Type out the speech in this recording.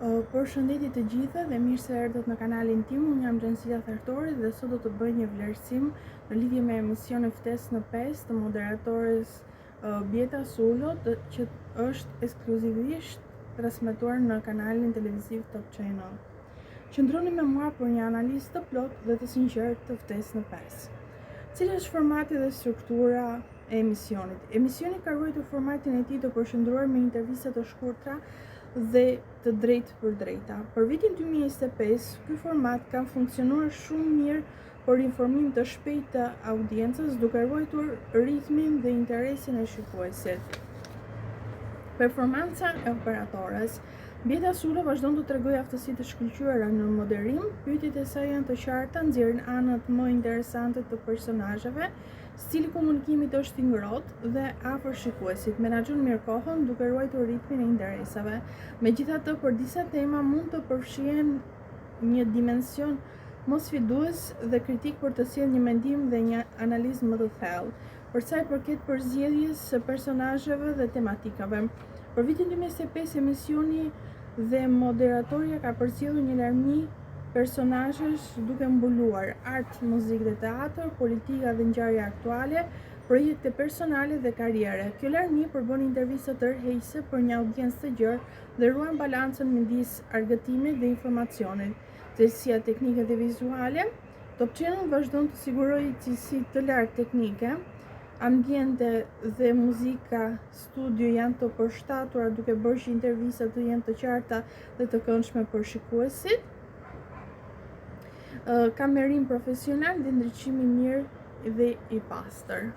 Përshëndetje të gjithëve dhe mirë se erdhët në kanalin tim. Unë jam Xhencita Thartori dhe sot do të bëj një vlerësim në lidhje me emisionin Ftesë në 5 të moderatores Bjeta Sullo, që është ekskluzivisht transmetuar në kanalin televiziv Top Channel. Qëndroni me mua për një analizë të plotë dhe të sinqertë të Ftesë në 5. Cili është formati dhe struktura e emisionit? Emisioni ka ruajtur formatin e tij të përqendruar me intervista të shkurtra dhe të drejtë për drejta. Për vitin 2025, ky format ka funksionuar shumë mirë për informim të shpejtë të audiencës, duke ruajtur ritmin dhe interesin e shikuesit. Performanca e operatores. Bjeta Sullo vazhdon të tregojë aftësi të shkëlqyera në moderim, pyetjet e saj janë të qarta, nxjerrin anët më interesante të personazheve, stili komunikimit është i ngrohtë dhe afër shikuesit, menaxhon mirë kohën duke ruajtur ritmin e interesave. Megjithatë, për disa tema mund të përfshihen një dimension mosfidues dhe kritik për të sjellë një mendim dhe një analizë më të thellë, për sa i përket përzgjedhjes së personazheve dhe tematikave. Për vitin 2025, emisioni dhe moderatorja ka përzgjedhur një larmi personazhesh duke mbuluar art, muzikë dhe teatr, politika dhe ngjarje aktuale, projekte personale dhe karriere. Kjo larmi përbën intervista tërheqëse për një audiencë të gjerë dhe ruan balancën midis argëtimit dhe informacionit. Cilësia teknike dhe vizuale. Top Channel vazhdon të sigurojë cilësi të lartë teknike. Ambiente dhe muzika studio janë të përshtatura duke bërë që intervistat të jenë të qarta dhe të këndshme për shikuesit. Kamerim profesional dhe ndriçim i mirë dhe i pastër.